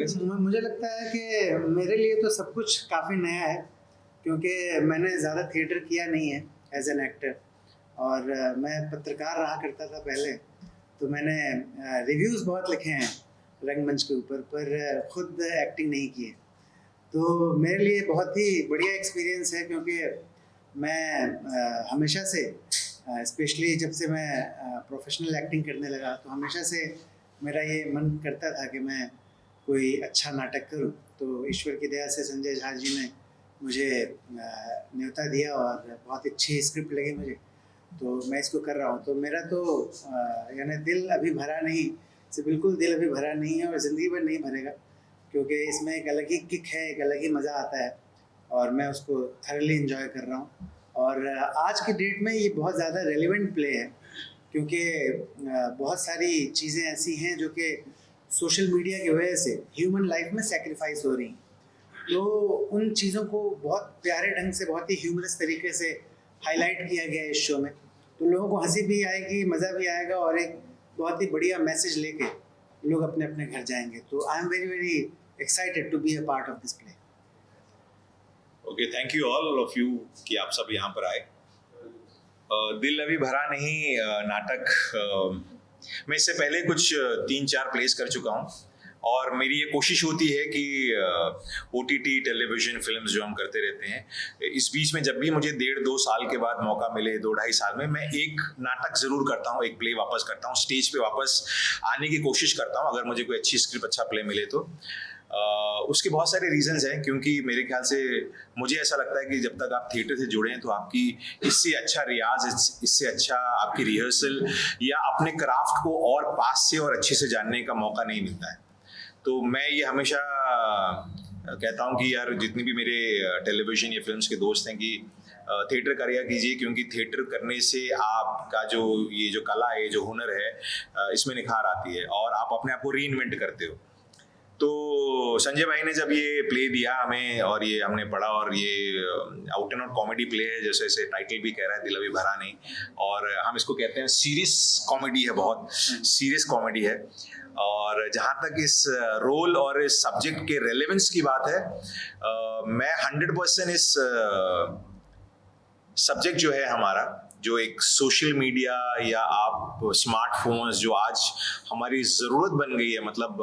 मुझे लगता है कि मेरे लिए तो सब कुछ काफ़ी नया है, क्योंकि मैंने ज़्यादा थिएटर किया नहीं है एज एन एक्टर। और मैं पत्रकार रहा करता था पहले, तो मैंने रिव्यूज़ बहुत लिखे हैं रंगमंच के ऊपर, पर खुद एक्टिंग नहीं की है। तो मेरे लिए बहुत ही बढ़िया एक्सपीरियंस है, क्योंकि मैं हमेशा से स्पेशली जब से मैं प्रोफेशनल एक्टिंग करने लगा, तो हमेशा से मेरा ये मन करता था कि मैं कोई अच्छा नाटक करूं। तो ईश्वर की दया से संजय झा जी ने मुझे न्योता दिया और बहुत अच्छी स्क्रिप्ट लगी मुझे, तो मैं इसको कर रहा हूँ। तो मेरा तो यानी दिल अभी भरा नहीं, से बिल्कुल दिल अभी भरा नहीं है और ज़िंदगी भर नहीं भरेगा, क्योंकि इसमें एक अलग ही किक है, एक अलग ही मज़ा आता है और मैं उसको थरली इंजॉय कर रहा हूँ। और आज की डेट में ये बहुत ज़्यादा रेलिवेंट प्ले है, क्योंकि बहुत सारी चीज़ें ऐसी हैं जो कि सोशल मीडिया की वजह से ह्यूमन लाइफ में सेक्रीफाइस हो रही हैं। तो उन चीज़ों को बहुत प्यारे ढंग से, बहुत ही ह्यूमरस तरीके से हाईलाइट किया गया है इस शो में। तो लोगों को हंसी भी आएगी, मज़ा भी आएगा और एक बहुत ही बढ़िया मैसेज लेके लोग अपने अपने घर जाएंगे। तो I am very very excited to be a part of this play. Okay, thank you all of you कि आप सब यहाँ पर आए। दिल अभी भरा नहीं नाटक मैं इससे पहले कुछ 3-4 प्लेस कर चुका हूँ और मेरी ये कोशिश होती है कि OTT टेलीविज़न फिल्म्स जो हम करते रहते हैं, इस बीच में जब भी मुझे 1.5-2 साल के बाद मौका मिले, 2-2.5 साल में, मैं एक नाटक ज़रूर करता हूँ, एक प्ले वापस करता हूँ, स्टेज पे वापस आने की कोशिश करता हूँ अगर मुझे कोई अच्छी स्क्रिप्ट, अच्छा प्ले मिले तो। उसके बहुत सारे रीजंस हैं, क्योंकि मेरे ख्याल से मुझे ऐसा लगता है कि जब तक आप थिएटर से जुड़े हैं तो आपकी इससे अच्छा रियाज, इससे अच्छा आपकी रिहर्सल या अपने क्राफ्ट को और पास से और अच्छे से जानने का मौका नहीं मिलता है। तो मैं ये हमेशा कहता हूँ कि यार जितनी भी मेरे टेलीविज़न या फिल्म्स के दोस्त हैं कि थिएटर करिया कीजिए, क्योंकि थिएटर करने से आपका जो ये जो कला है, जो हुनर है, इसमें निखार आती है और आप अपने आप को रीइन्वेंट करते हो। तो संजय भाई ने जब ये प्ले दिया हमें और ये हमने पढ़ा, और ये out and out comedy play है, जैसे इसे टाइटल भी कह रहा है, दिल अभी भरा नहीं, और हम इसको कहते हैं सीरियस कॉमेडी है, बहुत सीरियस कॉमेडी है। और जहाँ तक इस रोल और इस सब्जेक्ट के रेलेवेंस की बात है, मैं 100% इस सब्जेक्ट जो है हमारा, जो एक सोशल मीडिया या आप स्मार्टफोन्स जो आज हमारी ज़रूरत बन गई है, मतलब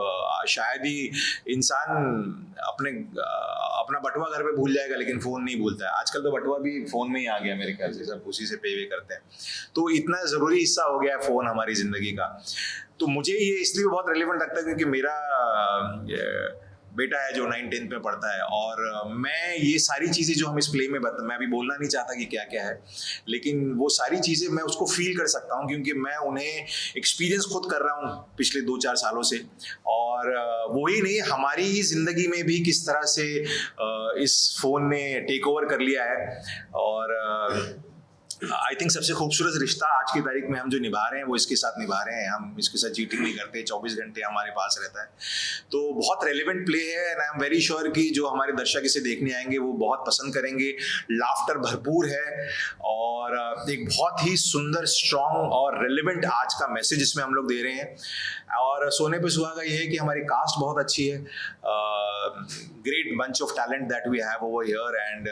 शायद ही इंसान अपना बटुआ घर पे भूल जाएगा लेकिन फ़ोन नहीं भूलता है। आजकल तो बटुआ भी फ़ोन में ही आ गया मेरे ख्याल से, सब उसी से पे वे करते हैं। तो इतना ज़रूरी हिस्सा हो गया है फ़ोन हमारी ज़िंदगी का। तो मुझे ये इसलिए बहुत रेलिवेंट लगता है क्योंकि मेरा बेटा है जो 9th-10th में पढ़ता है, और मैं ये सारी चीज़ें जो हम इस प्ले में मैं अभी बोलना नहीं चाहता कि क्या क्या है, लेकिन वो सारी चीज़ें मैं उसको फील कर सकता हूँ क्योंकि मैं उन्हें एक्सपीरियंस खुद कर रहा हूँ पिछले 2-4 सालों से। और वही नहीं, हमारी ही ज़िंदगी में भी किस तरह से इस फ़ोन ने टेक ओवर कर लिया है। और आई थिंक सबसे खूबसूरत रिश्ता आज की तारीख में हम जो निभा रहे हैं वो इसके साथ निभा रहे हैं। हम इसके साथ चीटिंग नहीं करते, 24 घंटे हमारे पास रहता है। तो बहुत रेलिवेंट प्ले है and I am very sure कि जो हमारे दर्शक इसे देखने आएंगे वो बहुत पसंद करेंगे। लाफ्टर भरपूर है और एक बहुत ही सुंदर, स्ट्रॉन्ग और रेलिवेंट आज का मैसेज इसमें हम लोग दे रहे हैं। और सोने पे सुहागा ये है कि हमारी कास्ट बहुत अच्छी है, great bunch of talent that we have over here and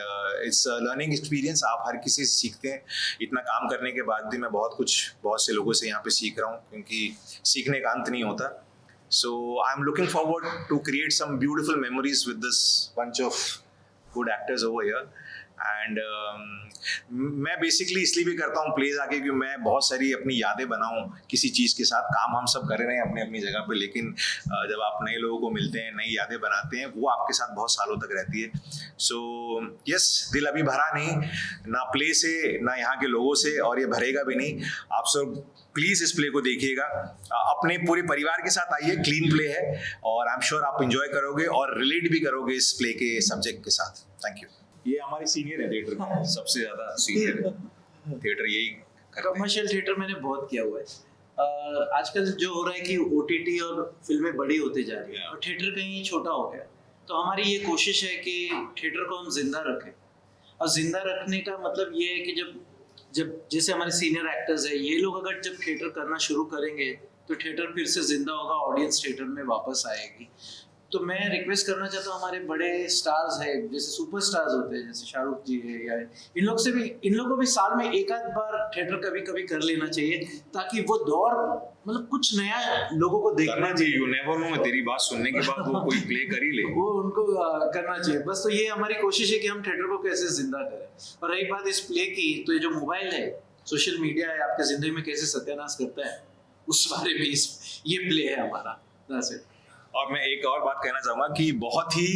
it's learning experience. आप हर किसी से सीखते हैं। इतना काम करने के बाद भी मैं बहुत से लोगों से यहाँ पे सीख रहा हूँ, क्योंकि सीखने का अंत नहीं होता। So I'm looking forward to create some beautiful memories with this bunch of good actors over here. And मैं बेसिकली इसलिए भी करता हूँ प्लेज आके कि मैं बहुत सारी अपनी यादें बनाऊँ किसी चीज़ के साथ। काम हम सब कर रहे हैं अपनी अपनी जगह पे, लेकिन जब आप नए लोगों को मिलते हैं, नई यादें बनाते हैं, वो आपके साथ बहुत सालों तक रहती है। सो यस, दिल अभी भरा नहीं, ना प्ले से, ना यहाँ के लोगों से, और ये भरेगा भी नहीं। आप सब प्लीज़ इस प्ले को देखिएगा, अपने पूरे परिवार के साथ आइए। क्लीन प्ले है और आई एम श्योर आप इंजॉय करोगे और रिलेट भी करोगे इस प्ले के सब्जेक्ट के साथ। Thank you. ये हमारे सीनियर है थिएटर में, सबसे ज्यादा सीनियर है थिएटर, यही कमर्शियल थिएटर मैंने बहुत किया हुआ है। आजकल जो हो रहा है कि OTT और फिल्में बड़ी होती जा रही है और थिएटर कहीं छोटा हो गया। तो हमारी ये कोशिश है कि थिएटर को हम जिंदा रखें, और जिंदा रखने का मतलब ये है कि जब जैसे हमारे सीनियर एक्टर्स है, ये लोग अगर जब थिएटर करना शुरू करेंगे तो थिएटर फिर से जिंदा होगा, ऑडियंस थिएटर में वापस आएगी। तो मैं रिक्वेस्ट करना चाहता हूँ हमारे बड़े स्टार्स हैं, जैसे सुपर स्टार्स होते हैं, जैसे शाहरुख जी है, या इन लोग को भी साल में एक आध बार थिएटर कभी कभी कर लेना चाहिए, ताकि वो दौर मतलब कुछ नया लोगों को देखना चाहिए। यू नेवर नो, तेरी बात सुनने के बाद वो कोई प्ले कर ही ले, वो उनको करना चाहिए बस। तो ये हमारी कोशिश है कि हम थिएटर को कैसे जिंदा करें। और रही बात इस प्ले की, तो ये जो मोबाइल है, सोशल मीडिया है, आपके जिंदगी में कैसे सत्यानाश करता है, उस बारे में ये प्ले है हमारा। That's it। और मैं एक और बात कहना चाहूँगा कि बहुत ही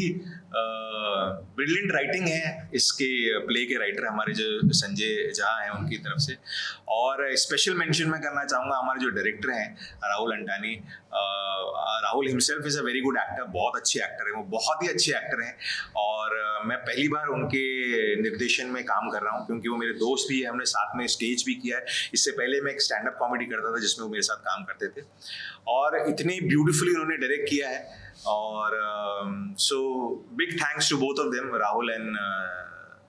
ब्रिलियंट राइटिंग है इसके प्ले के राइटर हमारे जो संजय झा हैं उनकी तरफ से। और स्पेशल मेंशन मैं करना चाहूँगा हमारे जो डायरेक्टर हैं Rahul Antani. Rahul himself is a very good actor, बहुत अच्छे एक्टर हैं वो, बहुत ही अच्छे एक्टर हैं। और मैं पहली बार उनके निर्देशन में काम कर रहा हूँ, क्योंकि वो मेरे दोस्त भी है, हमने साथ में स्टेज भी किया है। इससे पहले मैं एक स्टैंड अप कॉमेडी करता था जिसमें वो मेरे साथ काम करते थे, और इतनी ब्यूटीफुली उन्होंने डायरेक्ट किया है। और so big thanks to both of them, Rahul and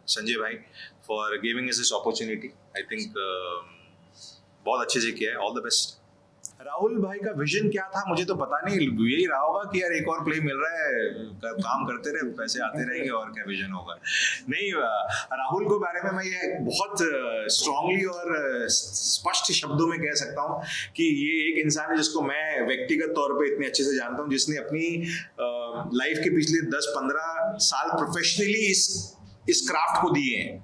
Sanjay भाई, for giving us this opportunity. I think बहुत अच्छे से किया है, ऑल द बेस्ट। राहुल भाई का विजन क्या था मुझे तो पता नहीं, यही रहा होगा कि यार एक और प्ले मिल रहा है, काम करते रहे, पैसे आते रहेंगे, और क्या विजन होगा। नहीं, राहुल के बारे में मैं ये बहुत स्ट्रांगली और स्पष्ट शब्दों में कह सकता हूँ कि ये एक इंसान है जिसको मैं व्यक्तिगत तौर पे इतने अच्छे से जानता हूँ, जिसने अपनी लाइफ के पिछले 10-15 साल प्रोफेशनली इस क्राफ्ट को दिए हैं।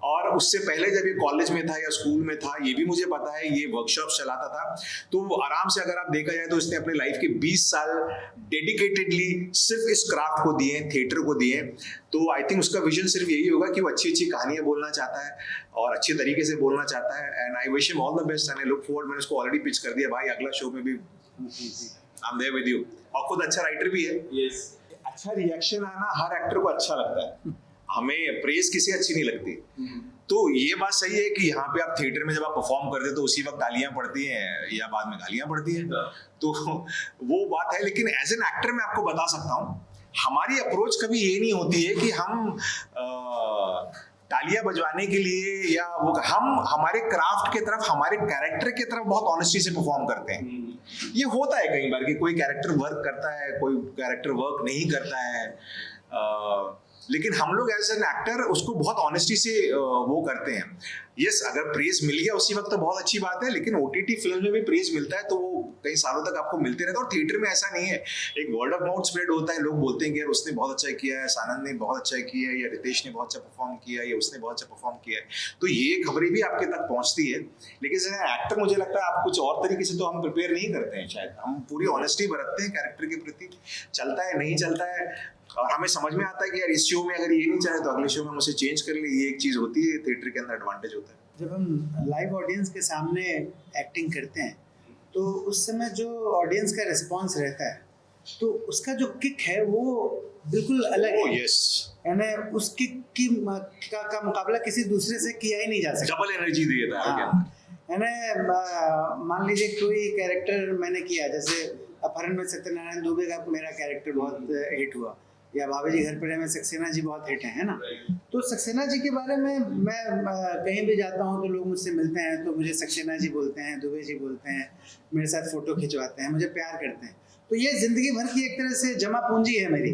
और उससे पहले जब ये कॉलेज में था या स्कूल में था, ये भी मुझे पता है, ये वर्कशॉप चलाता था, तो आराम से अगर आप देखा जाए तो इसने अपने लाइफ के 20 साल डेडिकेटेडली सिर्फ इस क्राफ्ट को दिए, थिएटर को दिए। तो आई थिंक उसका विजन सिर्फ यही होगा कि वो अच्छी अच्छी कहानियां बोलना चाहता है और अच्छे तरीके से बोलना चाहता है। And I wish him all the best and I look forward. मैंने उसको ऑलरेडी पिच कर दिया, भाई अगला शो में भी I am there with you. और खुद अच्छा राइटर भी है। यस। अच्छा रिएक्शन आना हर एक्टर को अच्छा लगता है, हमें प्रेज किसी अच्छी नहीं लगती। तो ये बात सही है कि यहाँ पे आप थिएटर में जब आप परफॉर्म करते हो तो उसी वक्त तालियां पड़ती हैं या बाद में गालियां पड़ती हैं, तो वो बात है। लेकिन एज एन एक्टर मैं आपको बता सकता हूँ, हमारी अप्रोच कभी ये नहीं होती है कि हम तालियां बजवाने के लिए, या वो हम हमारे क्राफ्ट की तरफ, हमारे कैरेक्टर की तरफ बहुत ऑनेस्टी से परफॉर्म करते हैं। ये होता है कई बार कि कोई कैरेक्टर वर्क करता है, कोई कैरेक्टर वर्क नहीं करता है, लेकिन हम लोग एज एन एक्टर उसको बहुत ऑनेस्टी से वो करते हैं। यस, अगर प्रेज मिल गया उसी वक्त तो बहुत अच्छी बात है, लेकिन ओटीटी फिल्म में भी प्रेज मिलता है तो वो कई सालों तक आपको मिलते रहता है। और थिएटर में ऐसा नहीं है, एक वर्ड ऑफ माउथ स्प्रेड होता है, लोग बोलते हैं कि यार उसने बहुत अच्छा किया है, सानंद ने बहुत अच्छा किया है, या रितेश ने बहुत अच्छा परफॉर्म किया है, या उसने बहुत अच्छा परफॉर्म किया है। तो ये खबरें भी आपके तक पहुंचती है। लेकिन एज एन एक्टर मुझे लगता है आप कुछ और तरीके से तो हम प्रिपेयर नहीं करते हैं, शायद हम पूरी ऑनेस्टी बरतते हैं कैरेक्टर के प्रति। चलता है नहीं चलता है, और हमें समझ में आता है कि यार इस शो में अगर ये नहीं चाहे तो अगले शो में हम उसे चेंज कर ले। ये एक चीज होती है, थिएटर के अंदर एडवांटेज होता है। जब हम लाइव ऑडियंस के सामने एक्टिंग करते हैं तो उस समय जो ऑडियंस का रिस्पांस रहता है, तो उसका जो किक है वो बिल्कुल अलग है। यस, यानी उस किक का मुकाबला किसी दूसरे से किया ही नहीं जा सकता। डबल एनर्जी देता है हाँ, यानी मान लीजिए कोई कैरेक्टर मैंने किया, जैसे अपहरण में सत्यनारायण दुबे का मेरा कैरेक्टर बहुत हिट हुआ, या भाभी जी घर पर में सक्सेना जी बहुत हिट है ना। तो सक्सेना जी के बारे में मैं कहीं भी जाता हूँ तो लोग मुझसे मिलते हैं तो मुझे सक्सेना जी बोलते हैं, दुबे जी बोलते हैं, मेरे साथ फोटो खिंचवाते हैं, मुझे प्यार करते हैं। तो ये जिंदगी भर की एक तरह से जमा पूंजी है मेरी,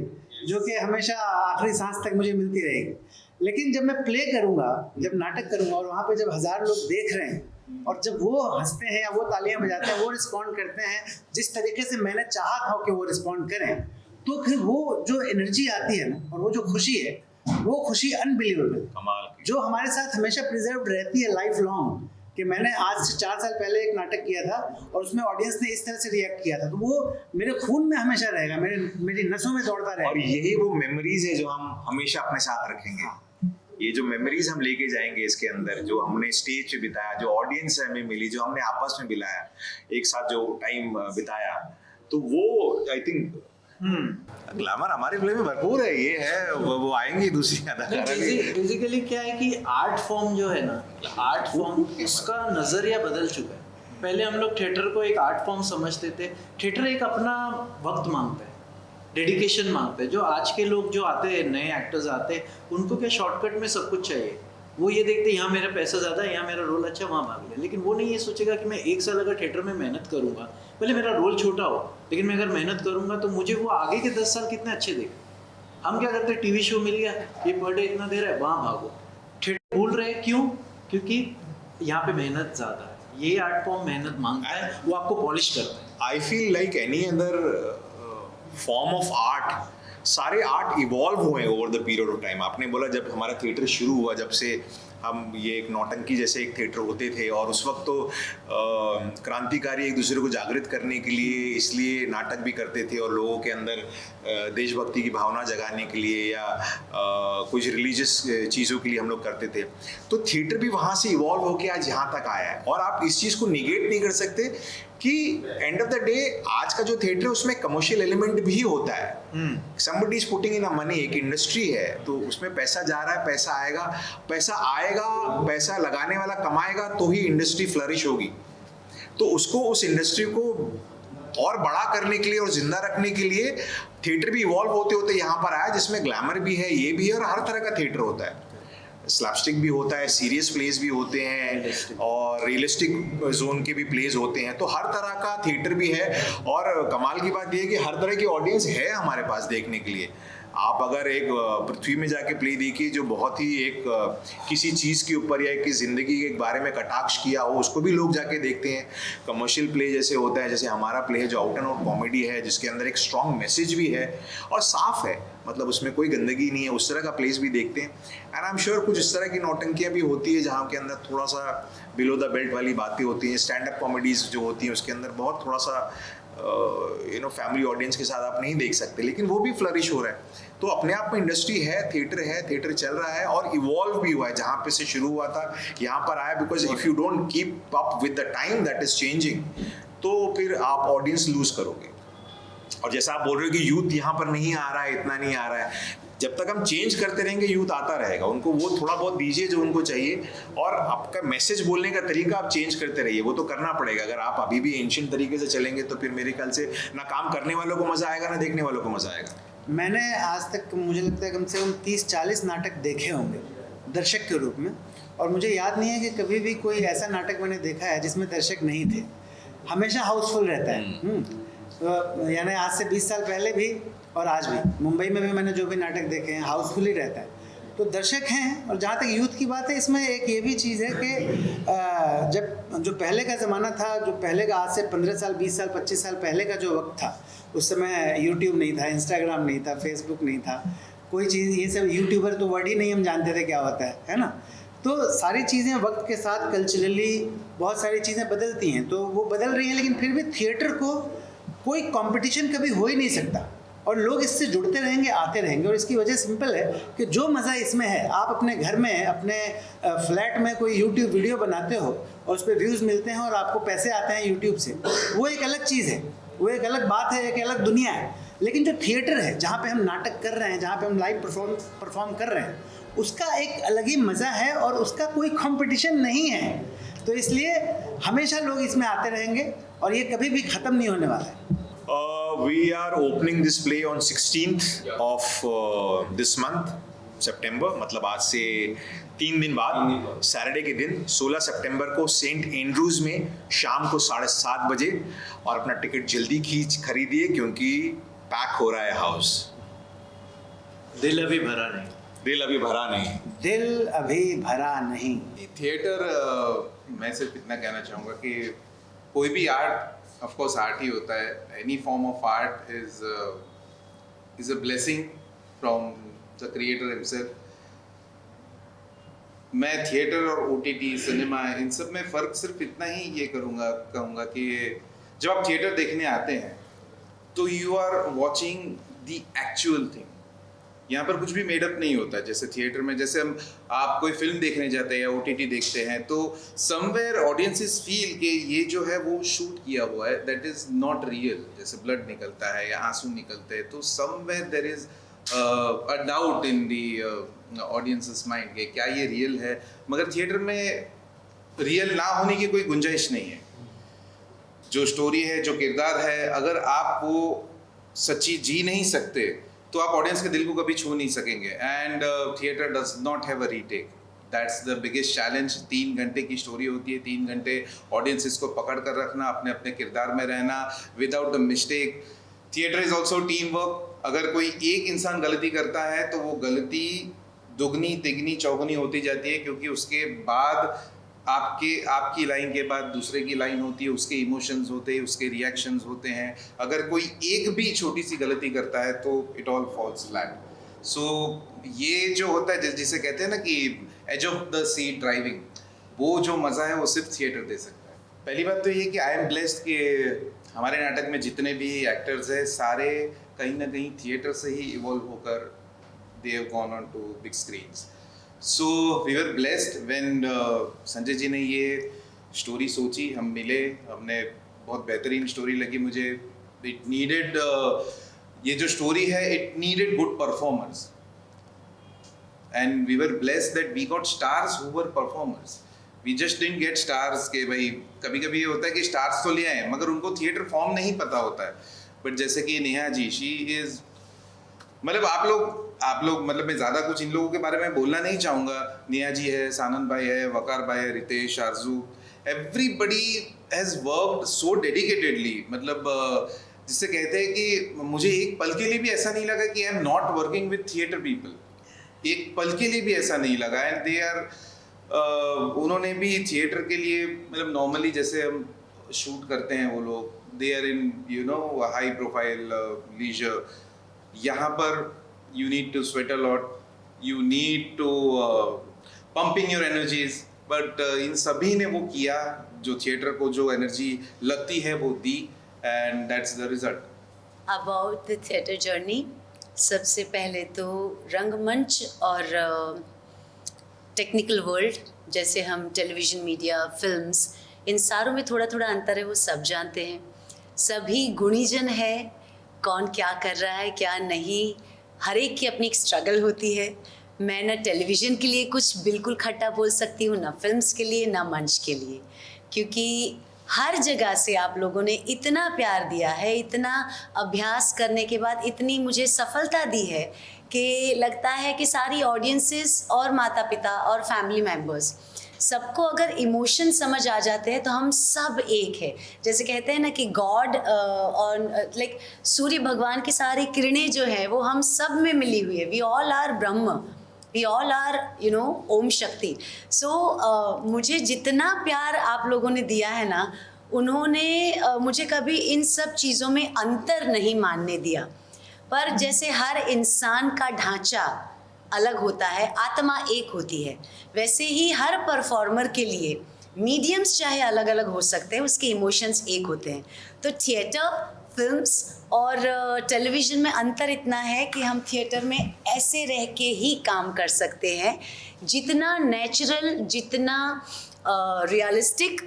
जो कि हमेशा आखिरी सांस तक मुझे मिलती रहेगी। लेकिन जब मैं प्ले करूँगा, जब नाटक करूँगा, और वहाँ पे जब 1000 लोग देख रहे हैं और जब वो हंसते हैं या वो तालियां बजाते हैं, वो रिस्पॉन्ड करते हैं जिस तरीके से मैंने चाहा था कि वो रिस्पॉन्ड करें, तो फिर वो जो एनर्जी आती है ना, और वो जो खुशी है, वो खुशी अनबिलीवेबल, कमाल, जो हमेशा साथ हमेशा प्रिजर्व रहती है लाइफ लॉन्ग। कि मैंने आज से 4 साल पहले एक नाटक किया था और उसमें ऑडियंस ने इस तरह से रिएक्ट किया था, तो वो मेरे खून में हमेशा रहेगा, मेरी नसों में दौड़ता रहेगा। और यही वो मेमोरीज है जो हम हमेशा अपने साथ रखेंगे। ये जो मेमोरीज हम लेके जाएंगे इसके अंदर, जो हमने स्टेज पे बिताया, जो ऑडियंस हमें मिली, जो हमने आपस में बिताया, एक साथ जो टाइम बिताया, तो वो आई थिंक ग्लैमर हमारे प्ले में भरपूर है। ये है वो आएंगी दूसरी अदाकारा भी। बेसिकली क्या है कि आर्ट फॉर्म जो है ना, आर्ट फॉर्म उसका नजरिया बदल चुका है। पहले हम लोग थिएटर को एक आर्ट फॉर्म समझते थे। थिएटर एक अपना वक्त मांगता है, डेडिकेशन मांगता है। जो आज के लोग जो आते हैं, नए एक्टर्स आते हैं, उनको क्या शॉर्टकट में सब कुछ चाहिए। वो ये देखते यहाँ मेरा पैसा ज़्यादा है, यहाँ मेरा रोल अच्छा, वहाँ भाग ले। लेकिन वो नहीं ये सोचेगा कि मैं 1 साल अगर थिएटर में मेहनत करूँगा, भले मेरा रोल छोटा हो, लेकिन मैं अगर मेहनत करूँगा तो मुझे वो आगे के 10 साल कितने अच्छे देगा। हम क्या करते हैं, टीवी शो मिल गया, ये पर डे इतना दे रहा है, वहाँ भागो। थिएटर भूल रहे, क्यों? क्योंकि यहाँ पे मेहनत ज़्यादा है, ये आर्ट फॉर्म मेहनत मांगता है, वो आपको पॉलिश करता है। I feel like any other form of art, सारे आर्ट इवॉल्व हुए over the period of time. आपने बोला जब हमारा थिएटर शुरू हुआ, जब से हम ये एक नौटंकी जैसे एक थिएटर होते थे, और उस वक्त तो क्रांतिकारी एक दूसरे को जागृत करने के लिए इसलिए नाटक भी करते थे, और लोगों के अंदर देशभक्ति की भावना जगाने के लिए या कुछ रिलीजियस चीज़ों के लिए हम लोग करते थे। तो थिएटर भी वहाँ से इवॉल्व होकर आज यहाँ तक आया है, और आप इस चीज़ को निगेट नहीं कर सकते कि एंड ऑफ द डे आज का जो थिएटर है उसमें कमर्शियल एलिमेंट भी होता है। Somebody is putting in a money, एक इंडस्ट्री है, तो उसमें पैसा जा रहा है, पैसा आएगा, पैसा लगाने वाला कमाएगा तो ही इंडस्ट्री फ्लरिश होगी। तो उसको, उस इंडस्ट्री को और बड़ा करने के लिए और जिंदा रखने के लिए थिएटर भी इवॉल्व होते होते यहाँ पर आया, जिसमें ग्लैमर भी है, ये भी है, और हर तरह का थिएटर होता है। स्लैपस्टिक भी होता है, सीरियस प्लेस भी होते हैं, और रियलिस्टिक जोन के भी प्लेस होते हैं। तो हर तरह का थिएटर भी है, और कमाल की बात यह है कि हर तरह की ऑडियंस है हमारे पास देखने के लिए। आप अगर एक पृथ्वी में जाके प्ले देखिए जो बहुत ही एक किसी चीज़ के ऊपर या एक ज़िंदगी के बारे में कटाक्ष किया हो, उसको भी लोग जाके देखते हैं। कमर्शियल प्ले जैसे होता है, जैसे हमारा प्ले है जो आउट एंड आउट कॉमेडी है, जिसके अंदर एक स्ट्रॉन्ग मैसेज भी है और साफ है, मतलब उसमें कोई गंदगी नहीं है, उस तरह का प्लेस भी देखते हैं। एंड आई एम श्योर कुछ इस तरह की नौटंकियाँ भी होती है जहाँ के अंदर थोड़ा सा बिलो द बेल्ट वाली बातें होती हैं। स्टैंड अप कॉमेडीज़ जो होती हैं उसके अंदर बहुत थोड़ा सा फैमिली ऑडियंस के साथ आप नहीं देख सकते, लेकिन वो भी फ्लरिश हो रहा है। तो अपने आप में इंडस्ट्री है, थिएटर चल रहा है और इवॉल्व भी हुआ है। जहाँ पे से शुरू हुआ था यहाँ पर आया, because if you don't keep up with the time that is changing, तो फिर आप ऑडियंस लूज करोगे। और जैसा आप बोल रहे हो कि यूथ यहाँ पर नहीं आ रहा है, इतना नहीं आ रहा है, जब तक हम चेंज करते रहेंगे यूथ आता रहेगा। उनको वो थोड़ा बहुत दीजिए जो उनको चाहिए, और आपका मैसेज बोलने का तरीका आप चेंज करते रहिए, वो तो करना पड़ेगा। अगर आप अभी भी एंशिएंट तरीके से चलेंगे तो फिर मेरे ख्याल से ना काम करने वालों को मजा आएगा, ना देखने वालों को मजा आएगा। मैंने आज तक मुझे लगता है कम से कम 30-40 नाटक देखे होंगे दर्शक के रूप में, और मुझे याद नहीं है कि कभी भी कोई ऐसा नाटक मैंने देखा है जिसमें दर्शक नहीं थे। हमेशा हाउसफुल रहता है। तो यानी आज से 20 साल पहले भी और आज भी मुंबई में भी मैंने जो भी नाटक देखे हैं हाउसफुल ही रहता है। तो दर्शक हैं। और जहाँ तक यूथ की बात है, इसमें एक ये भी चीज़ है कि जब जो पहले का ज़माना था, जो पहले का आज से 15 साल 20 साल 25 साल पहले का जो वक्त था, उस समय यूट्यूब नहीं था, इंस्टाग्राम नहीं था, फेसबुक नहीं था, कोई चीज़, ये सब यूट्यूबर तो वर्ड ही नहीं हम जानते थे क्या होता है ना। तो सारी चीज़ें वक्त के साथ कल्चरली बहुत सारी चीज़ें बदलती हैं, तो वो बदल रही हैं, लेकिन फिर भी थिएटर को कोई कंपटीशन कभी हो ही नहीं सकता, और लोग इससे जुड़ते रहेंगे, आते रहेंगे। और इसकी वजह सिंपल है कि जो मज़ा इसमें है, आप अपने घर में, अपने फ्लैट में कोई यूट्यूब वीडियो बनाते हो और उस पर व्यूज़ मिलते हैं और आपको पैसे आते हैं यूट्यूब से, वो एक अलग चीज़ है, वो एक अलग बात है, एक अलग दुनिया है। लेकिन जो थिएटर है, जहाँ पे हम नाटक कर रहे हैं, जहाँ पे हम लाइव परफॉर्म कर रहे हैं, उसका एक अलग ही मज़ा है और उसका कोई कंपटीशन नहीं है। तो इसलिए हमेशा लोग इसमें आते रहेंगे और ये कभी भी ख़त्म नहीं होने वाला है। We are opening this play on 16th of this month, September, मतलब आज से 3 दिन बाद, सैटरडे के दिन 16 सितंबर को सेंट एंड्रूज में शाम को 7:30 बजे। और अपना टिकट जल्दी खरीदिए क्योंकि पैक हो रहा है हाउस। दिल अभी भरा नहीं। दिल अभी भरा नहीं। थिएटर, मैं सिर्फ इतना कहना चाहूँगा कि कोई भी आर्ट, ऑफ कोर्स आर्ट ही होता है, any form of art is a blessing from the creator himself. मैं थिएटर और OTT सिनेमा इन सब में फ़र्क सिर्फ इतना ही ये कहूँगा कि जब आप थिएटर देखने आते हैं तो you are watching the actual thing. यहाँ पर कुछ भी मेडअप नहीं होता। जैसे थिएटर में, जैसे आप कोई फिल्म देखने जाते हैं या OTT देखते हैं, तो समवेयर ऑडियंसेस फील कि ये जो है वो शूट किया हुआ है, दैट इज़ नॉट रियल। जैसे ब्लड निकलता है या आंसू निकलते हैं, तो somewhere there is a doubt in the audience's mind कि क्या ये रियल है। मगर थिएटर में रियल ना होने की कोई गुंजाइश नहीं है। जो स्टोरी है, जो किरदार है, अगर आप वो सच्ची जी नहीं सकते तो आप ऑडियंस के दिल को कभी छू नहीं सकेंगे। And theatre does not have a retake. That's the biggest challenge. 3 घंटे की स्टोरी होती है, 3 घंटे ऑडियंसेस को पकड़ कर रखना, अपने अपने किरदार में रहना without a mistake. Theatre is also team work. अगर कोई एक इंसान गलती करता है तो वो गलती दुगनी तिगनी चौगुनी होती जाती है, क्योंकि उसके बाद आपकी लाइन के बाद दूसरे की लाइन होती है, उसके इमोशंस होते हैं, उसके रिएक्शंस होते हैं। अगर कोई एक भी छोटी सी गलती करता है तो it all falls flat. So ये जो होता है जिसे कहते हैं ना कि edge of the seat driving, वो जो मज़ा है वो सिर्फ थिएटर दे सकता है। पहली बात तो ये कि आई एम ब्लेस्ड कि हमारे नाटक में जितने भी एक्टर्स हैं सारे कहीं ना कहीं थिएटर से ही इवॉल्व होकर they have gone on to big screens. So we were blessed when Sanjay ji ने ये स्टोरी सोची, हम मिले, हमने बहुत बेहतरीन स्टोरी लगी मुझे। इट नीडेड ये जो स्टोरी है it needed good performers, and we were blessed that we got stars who were performers. We just didn't get stars के भाई, कभी कभी ये होता है कि स्टार्स तो ले आए मगर उनको थिएटर फॉर्म नहीं पता होता है। बट जैसे कि नेहा जी, शी इज मतलब आप लोग मतलब मैं ज़्यादा कुछ इन लोगों के बारे में बोलना नहीं चाहूँगा। नेहा जी है, सानंद भाई है, वकार भाई है, रितेश, आरजू, everybody has worked so dedicatedly. मतलब जिससे कहते हैं कि मुझे एक पल के लिए भी ऐसा नहीं लगा कि I am not working with theatre people, एक पल के लिए भी ऐसा नहीं लगा। एंड दे आर उन्होंने भी थिएटर के लिए मतलब नॉर्मली जैसे हम शूट करते हैं वो लोग, they are in you know high profile leisure. यहाँ पर you need to sweat a lot, you need to pump in your energies, but इन सभी ने वो किया जो थिएटर को जो एनर्जी लगती है वो दी, and that's the result. About the theatre journey, सबसे पहले तो रंगमंच और टेक्निकल वर्ल्ड, जैसे हम टेलीविज़न मीडिया, फिल्म्स, इन सारों में थोड़ा थोड़ा अंतर है, वो सब जानते हैं। सभी गुणीजन है, कौन क्या कर रहा है क्या नहीं, हर एक की अपनी एक स्ट्रगल होती है। मैं ना टेलीविज़न के लिए कुछ बिल्कुल खट्टा बोल सकती हूँ, ना फिल्म्स के लिए, ना मंच के लिए, क्योंकि हर जगह से आप लोगों ने इतना प्यार दिया है, इतना अभ्यास करने के बाद इतनी मुझे सफलता दी है कि लगता है कि सारी ऑडियंसेस और माता पिता और फैमिली मेम्बर्स सबको अगर इमोशन समझ आ जाते हैं तो हम सब एक है। जैसे कहते हैं ना कि गॉड और लाइक सूर्य भगवान की सारी किरणें जो है वो हम सब में मिली हुई है। We all are Brahm, we all are you know Om Shakti. सो मुझे जितना प्यार आप लोगों ने दिया है ना, उन्होंने मुझे कभी इन सब चीज़ों में अंतर नहीं मानने दिया। पर जैसे हर इंसान का ढांचा अलग होता है, आत्मा एक होती है, वैसे ही हर परफॉर्मर के लिए मीडियम्स चाहे अलग अलग हो सकते हैं, उसके इमोशंस एक होते हैं। तो थिएटर, फिल्म्स और टेलीविज़न में अंतर इतना है कि हम थिएटर में ऐसे रह के ही काम कर सकते हैं, जितना नेचुरल, जितना रियलिस्टिक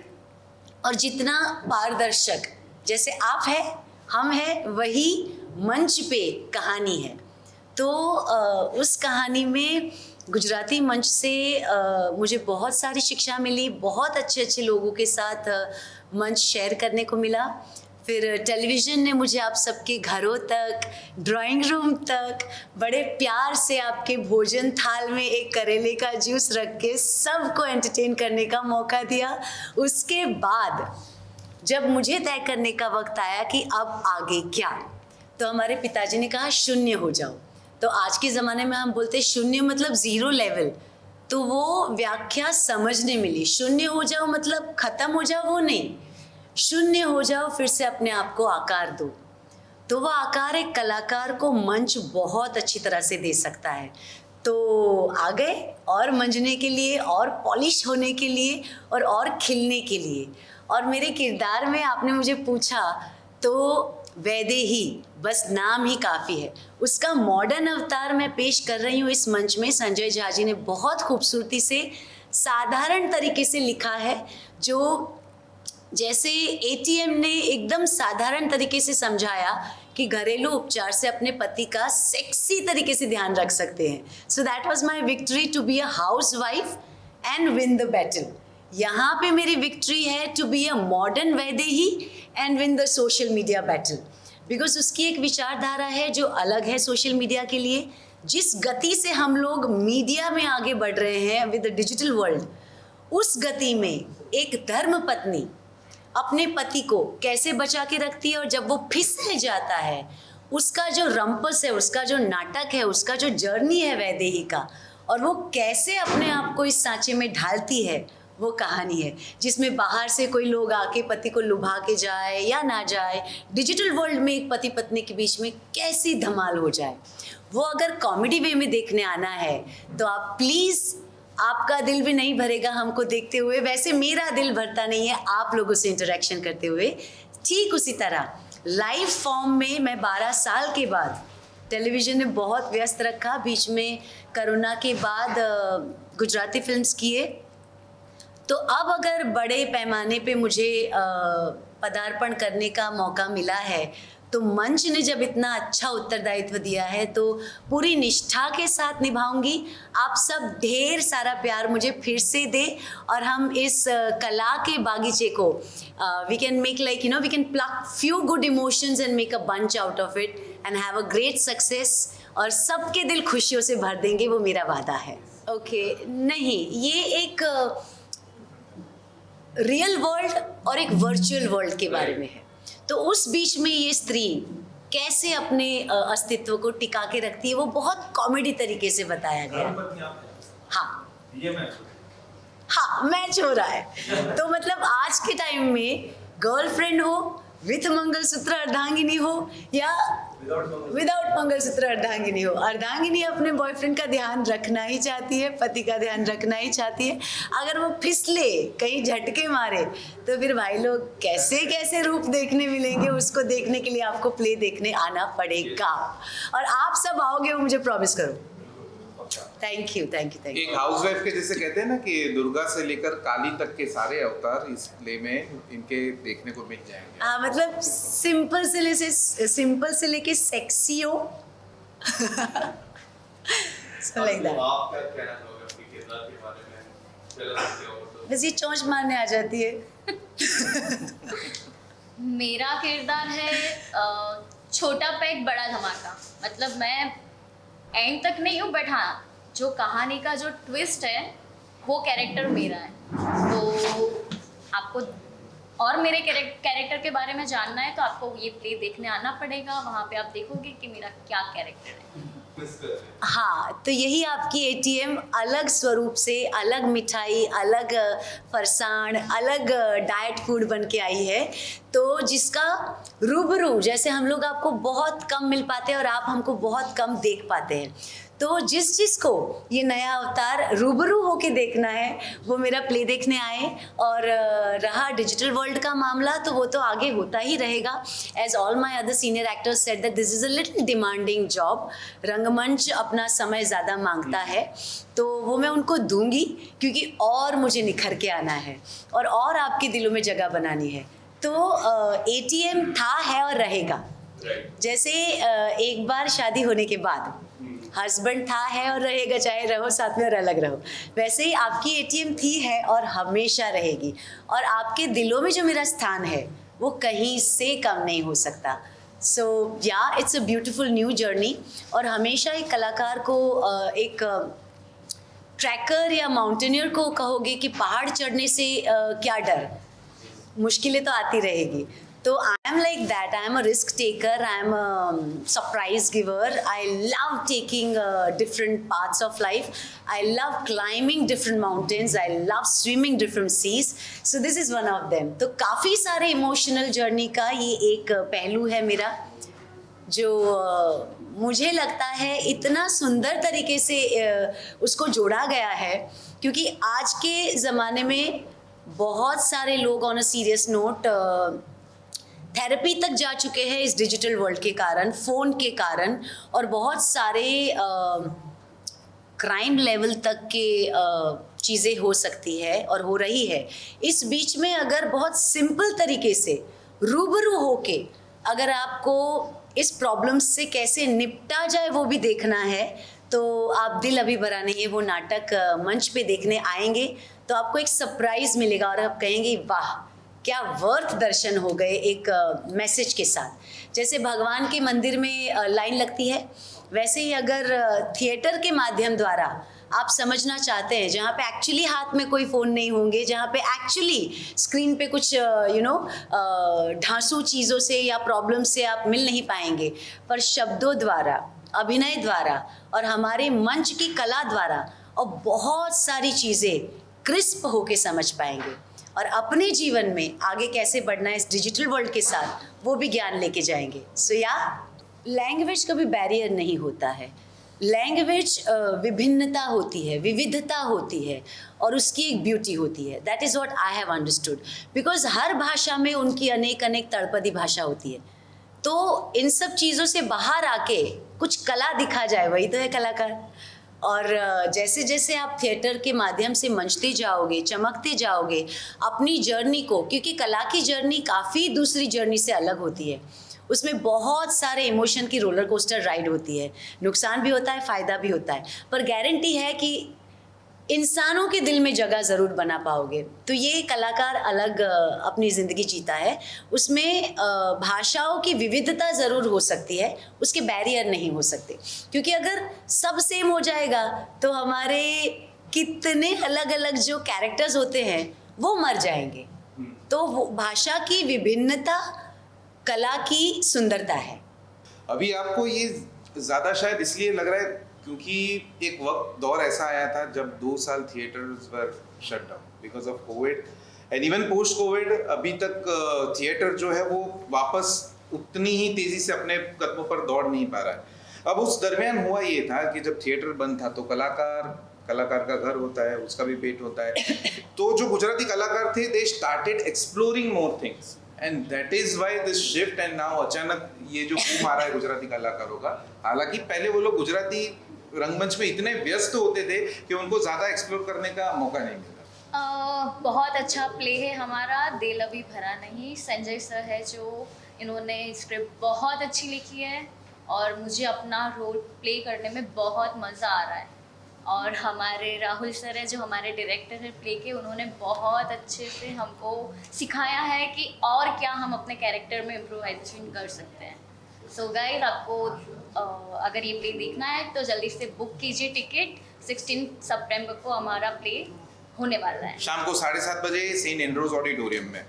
और जितना पारदर्शक, जैसे आप हैं, हम हैं, वही मंच पे कहानी है। तो उस कहानी में गुजराती मंच से मुझे बहुत सारी शिक्षा मिली, बहुत अच्छे अच्छे लोगों के साथ मंच शेयर करने को मिला। फिर टेलीविज़न ने मुझे आप सबके घरों तक, ड्राइंग रूम तक बड़े प्यार से आपके भोजन थाल में एक करेले का जूस रख के सबको एंटरटेन करने का मौका दिया। उसके बाद जब मुझे तय करने का वक्त आया कि अब आगे क्या, तो हमारे पिताजी ने कहा शून्य हो जाओ। तो आज के ज़माने में हम बोलते शून्य मतलब ज़ीरो लेवल, तो वो व्याख्या समझने मिली। शून्य हो जाओ मतलब ख़त्म हो जाओ, वो नहीं, शून्य हो जाओ, फिर से अपने आप को आकार दो। तो वह आकार एक कलाकार को मंच बहुत अच्छी तरह से दे सकता है। तो आ गए और मंजने के लिए, और पॉलिश होने के लिए, और खिलने के लिए। और मेरे किरदार में आपने मुझे पूछा तो वैदेही बस नाम ही काफ़ी है, उसका मॉडर्न अवतार मैं पेश कर रही हूँ इस मंच में। संजय झा जी ने बहुत खूबसूरती से साधारण तरीके से लिखा है, जो जैसे एटीएम ने एकदम साधारण तरीके से समझाया कि घरेलू उपचार से अपने पति का सेक्सी तरीके से ध्यान रख सकते हैं। So that was my victory, to be a housewife and win the battle. यहाँ पे मेरी विक्ट्री है to be a modern Vaidehi and win the social media battle, because उसकी एक विचारधारा है जो अलग है सोशल मीडिया के लिए, जिस गति से हम लोग मीडिया में आगे बढ़ रहे हैं विद द डिजिटल वर्ल्ड, उस गति में एक धर्म पत्नी अपने पति को कैसे बचा के रखती है, और जब वो फिसल जाता है, उसका जो रंपस है, उसका जो नाटक है, उसका जो जर्नी है वैदेही का, और वो कैसे अपने आप को इस सांचे में ढालती है, वो कहानी है जिसमें बाहर से कोई लोग आके पति को लुभा के जाए या ना जाए, डिजिटल वर्ल्ड में एक पति पत्नी के बीच में कैसी धमाल हो जाए। वो अगर कॉमेडी वे में देखने आना है तो आप प्लीज़, आपका दिल भी नहीं भरेगा हमको देखते हुए, वैसे मेरा दिल भरता नहीं है आप लोगों से इंटरेक्शन करते हुए। ठीक उसी तरह लाइव फॉर्म में मैं 12 साल के बाद, टेलीविज़न ने बहुत व्यस्त रखा, बीच में कोरोना के बाद गुजराती फिल्म्स किए, तो अब अगर बड़े पैमाने पे मुझे पदार्पण करने का मौका मिला है, तो मंच ने जब इतना अच्छा उत्तरदायित्व दिया है तो पूरी निष्ठा के साथ निभाऊंगी। आप सब ढेर सारा प्यार मुझे फिर से दे, और हम इस कला के बागीचे को we can make like we can pluck few good emotions and make a bunch out of it and have a great success, और सबके दिल खुशियों से भर देंगे, वो मेरा वादा है। ओके, नहीं, ये एक रियल वर्ल्ड और एक वर्चुअल वर्ल्ड के बारे में है। तो उस बीच में ये स्त्री कैसे अपने अस्तित्व को टिका के रखती है, वो बहुत कॉमेडी तरीके से बताया गया। हाँ, हाँ, मैच हो रहा है। तो मतलब आज के टाइम में गर्लफ्रेंड हो विथ मंगलसूत्र अर्धांगिनी हो या विदाउट मंगलसूत्र अर्धांगिनी हो, अर्धांगिनी अपने बॉयफ्रेंड का ध्यान रखना ही चाहती है, पति का ध्यान रखना ही चाहती है। अगर वो फिसले, कहीं झटके मारे, तो फिर भाई लोग कैसे कैसे रूप देखने मिलेंगे, उसको देखने के लिए आपको प्ले देखने आना पड़ेगा, और आप सब आओगे, वो मुझे प्रॉमिस करो। Thank you, thank you, thank you. एक हाउसवाइफ के जैसे कहते हैं ना कि दुर्गा से लेकर काली तक के सारे अवतार इस प्ले में इनके देखने को मिल जाएंगे। हाँ, मतलब सिंपल से लेके सेक्सी हो so like that। आप क्या कहना चाहोगे अपनी किरदार के बारे में? चलो तो बस ये चोंच मारने आ जाती है। मेरा किरदार है छोटा पैक बड़ा धमाका। मतलब मैं एंड तक नहीं हूँ, बट हाँ, जो कहानी का जो ट्विस्ट है वो कैरेक्टर मेरा है। तो आपको और मेरे कैरेक्टर के बारे में जानना है तो आपको ये प्ले देखने आना पड़ेगा, वहाँ पे आप देखोगे कि मेरा क्या कैरेक्टर है। हाँ, तो यही आपकी एटीएम अलग स्वरूप से, अलग मिठाई, अलग फरसाण, अलग डाइट फूड बन के आई है, तो जिसका रूबरू, जैसे हम लोग आपको बहुत कम मिल पाते हैं और आप हमको बहुत कम देख पाते हैं, तो जिस को ये नया अवतार रूबरू होके देखना है वो मेरा प्ले देखने आए। और रहा डिजिटल वर्ल्ड का मामला, तो वो तो आगे होता ही रहेगा। As all my other senior actors said that this is a little demanding job. रंगमंच अपना समय ज़्यादा मांगता है, तो वो मैं उनको दूंगी, क्योंकि और मुझे निखर के आना है और आपके दिलों में जगह बनानी है। तो एटीएम था, है और रहेगा। जैसे एक बार शादी होने के बाद हस्बैंड था, है और रहेगा, चाहे रहो साथ में और अलग रहो, वैसे ही आपकी एटीएम थी, है और हमेशा रहेगी। और आपके दिलों में जो मेरा स्थान है वो कहीं से कम नहीं हो सकता। सो या it's a beautiful new journey. और हमेशा एक कलाकार को एक ट्रैकर या माउंटेनियर को कहोगे कि पहाड़ चढ़ने से क्या डर, मुश्किलें तो आती रहेगी। तो I am like that, I am a risk taker, I am a surprise giver, I love taking different parts of life, I love climbing different mountains, I love swimming different seas, so this is one of them. तो काफ़ी सारे emotional journey का ये एक पहलू है मेरा, जो मुझे लगता है इतना सुंदर तरीके से उसको जोड़ा गया है, क्योंकि आज के ज़माने में बहुत सारे लोग on a serious note therapy तक जा चुके हैं इस डिजिटल वर्ल्ड के कारण, फ़ोन के कारण, और बहुत सारे क्राइम लेवल तक के चीज़ें हो सकती है और हो रही है। इस बीच में अगर बहुत सिंपल तरीके से रूबरू होके अगर आपको इस प्रॉब्लम से कैसे निपटा जाए वो भी देखना है, तो आप दिल अभी भरा नहीं है वो नाटक मंच पे देखने आएंगे तो आपको एक सरप्राइज़ मिलेगा और आप कहेंगे वाह, क्या वर्थ दर्शन हो गए एक मैसेज के साथ। जैसे भगवान के मंदिर में लाइन लगती है, वैसे ही अगर थिएटर के माध्यम द्वारा आप समझना चाहते हैं, जहाँ पे एक्चुअली हाथ में कोई फ़ोन नहीं होंगे, जहाँ पे एक्चुअली स्क्रीन पे कुछ ढांसू चीज़ों से या प्रॉब्लम से आप मिल नहीं पाएंगे, पर शब्दों द्वारा, अभिनय द्वारा और हमारे मंच की कला द्वारा और बहुत सारी चीज़ें क्रिस्प होके समझ पाएंगे और अपने जीवन में आगे कैसे बढ़ना है इस डिजिटल वर्ल्ड के साथ, वो भी ज्ञान लेके जाएंगे। सो लैंग्वेज कभी बैरियर नहीं होता है। लैंग्वेज विभिन्नता होती है, विविधता होती है और उसकी एक ब्यूटी होती है। That is what I have understood, because हर भाषा में उनकी अनेक अनेक तड़पदी भाषा होती है। तो इन सब चीज़ों से बाहर आके कुछ कला दिखा जाए, वही तो है कलाकार। और जैसे जैसे आप थिएटर के माध्यम से मंचते जाओगे, चमकते जाओगे अपनी जर्नी को, क्योंकि कला की जर्नी काफ़ी दूसरी जर्नी से अलग होती है। उसमें बहुत सारे इमोशन की रोलर कोस्टर राइड होती है, नुकसान भी होता है, फ़ायदा भी होता है, पर गारंटी है कि इंसानों के दिल में जगह ज़रूर बना पाओगे। तो ये कलाकार अलग अपनी ज़िंदगी जीता है, उसमें भाषाओं की विविधता ज़रूर हो सकती है, उसके बैरियर नहीं हो सकते, क्योंकि अगर सब सेम हो जाएगा तो हमारे कितने अलग अलग जो कैरेक्टर्स होते हैं वो मर जाएंगे। तो वो भाषा की विभिन्नता कला की सुंदरता है। अभी आपको ये ज़्यादा शायद इसलिए लग रहा है क्योंकि एक वक्त दौर ऐसा आया था जब 2 साल theatres were shut down because of Covid, and even post Covid अभी तक थिएटर जो है वो वापस उतनी ही तेज़ी से अपने कदमों पर दौड़ नहीं पा रहा है। अब उस दरमियान हुआ ये था कि जब थिएटर बंद था तो कलाकार का घर होता है, उसका भी पेट होता है। तो जो गुजराती कलाकार थे, they started exploring more things and that is why this shift. And now अचानक ये जो बूम आ रहा है गुजराती कलाकारों का, हालांकि पहले वो लोग गुजराती रंगमंच में इतने व्यस्त होते थे कि उनको ज़्यादा एक्सप्लोर करने का मौका नहीं मिला। बहुत अच्छा प्ले है हमारा दिल अभी भरा नहीं। संजय सर है जो इन्होंने स्क्रिप्ट बहुत अच्छी लिखी है और मुझे अपना रोल प्ले करने में बहुत मज़ा आ रहा है। और हमारे राहुल सर है जो हमारे डायरेक्टर है प्ले के, उन्होंने बहुत अच्छे से हमको सिखाया है कि और क्या हम अपने कैरेक्टर में इम्प्रोवाइजेशन कर सकते हैं। सो गाइस, आपको अगर ये प्ले देखना है तो जल्दी से बुक कीजिए टिकट। 16 सितंबर को हमारा प्ले होने वाला है, शाम को 7:30 बजे सेंट एंड्रूज ऑडिटोरियम में।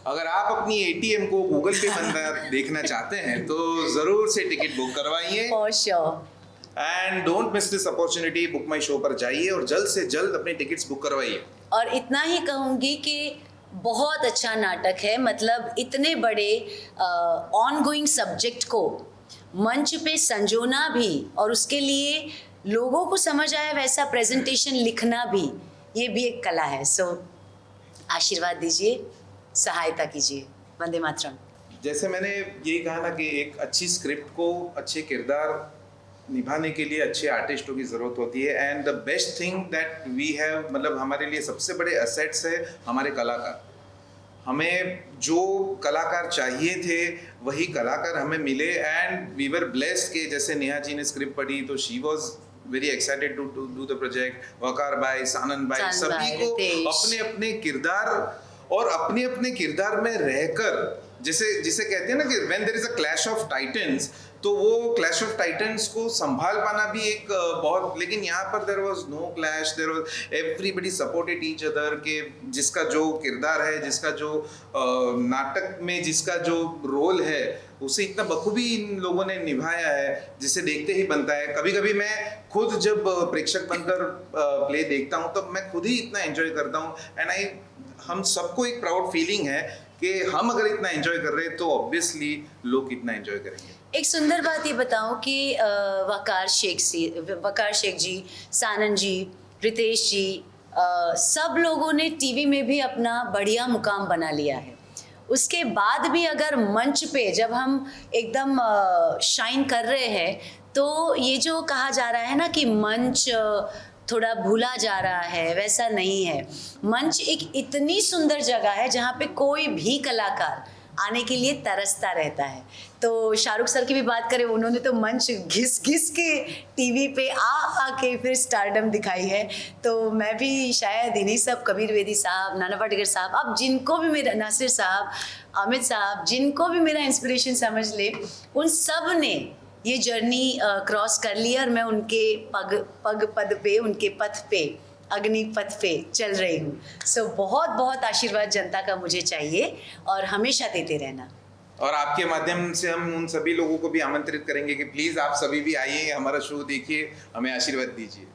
अगर आप अपनी एटीएम को गूगल पे बंदा देखना चाहते हैं तो ज़रूर से टिकट बुक करवाइए। For sure. And don't miss this opportunity. Book my show पर जाइए और जल्द से जल्द अपनी टिकट्स बुक करवाइए। और इतना ही कहूँगी कि बहुत अच्छा नाटक है, मतलब इतने बड़े ऑनगोइंग सब्जेक्ट को मंच पे संजोना भी और उसके लिए लोगों को समझ आए वैसा प्रेजेंटेशन लिखना भी, ये भी एक कला है। सो आशीर्वाद दीजिए, सहायता कीजिए। वंदे मातरम। जैसे मैंने यही कहा ना कि एक अच्छी स्क्रिप्ट को अच्छे किरदार निभाने के लिए अच्छे आर्टिस्टों की ज़रूरत होती है। And the best thing that we have, मतलब हमारे लिए सबसे बड़े असेट्स है हमारे कलाकार। हमें जो कलाकार चाहिए थे वही कलाकार हमें मिले एंड वी वर ब्लेस्ड के जैसे नेहा जी ने स्क्रिप्ट पढ़ी तो she was very excited to do the project. Waqar भाई, सानन भाई, सभी को अपने अपने किरदार और अपने अपने किरदार में रहकर, जिसे कहते हैं ना कि when there is a clash of titans, तो वो क्लैश ऑफ टाइटन्स को संभाल पाना भी एक बहुत, लेकिन यहाँ पर there was no clash, there was everybody supported each other के जिसका जो किरदार है, जिसका जो नाटक में जिसका जो रोल है उसे इतना बखूबी इन लोगों ने निभाया है जिसे देखते ही बनता है। कभी कभी मैं खुद जब प्रेक्षक बनकर प्ले देखता हूँ तब मैं खुद ही इतना एंजॉय करता हूँ एंड हम सबको एक प्राउड फीलिंग है कि हम अगर इतना एंजॉय कर रहे हैं तो ऑब्वियसली लोग कितना एंजॉय करेंगे। एक सुंदर बात ये बताऊं कि वकार शेख जी, सानन जी, रितेश जी, सब लोगों ने टीवी में भी अपना बढ़िया मुकाम बना लिया है। उसके बाद भी अगर मंच पे जब हम एकदम शाइन कर रहे हैं तो ये जो कहा जा रहा है ना कि मंच थोड़ा भूला जा रहा है, वैसा नहीं है। मंच एक इतनी सुंदर जगह है जहाँ पे कोई भी कलाकार आने के लिए तरसता रहता है। तो शाहरुख सर की भी बात करें, उन्होंने तो मंच घिस घिस के टीवी पे आके फिर स्टारडम दिखाई है। तो मैं भी शायद इन्हीं सब, कबीर द्विवेदी साहब, नाना पाटेकर साहब, अब जिनको भी मेरा, नासिर साहब, अमित साहब, जिनको भी मेरा इंस्पिरेशन समझ ले, उन सब ने ये जर्नी क्रॉस कर लिया और मैं उनके पद पे, उनके पथ पे, अग्निपथ पे चल रही हूँ। सो बहुत बहुत आशीर्वाद जनता का मुझे चाहिए और हमेशा देते रहना। और आपके माध्यम से हम उन सभी लोगों को भी आमंत्रित करेंगे कि प्लीज आप सभी भी आइए, हमारा शो देखिए, हमें आशीर्वाद दीजिए।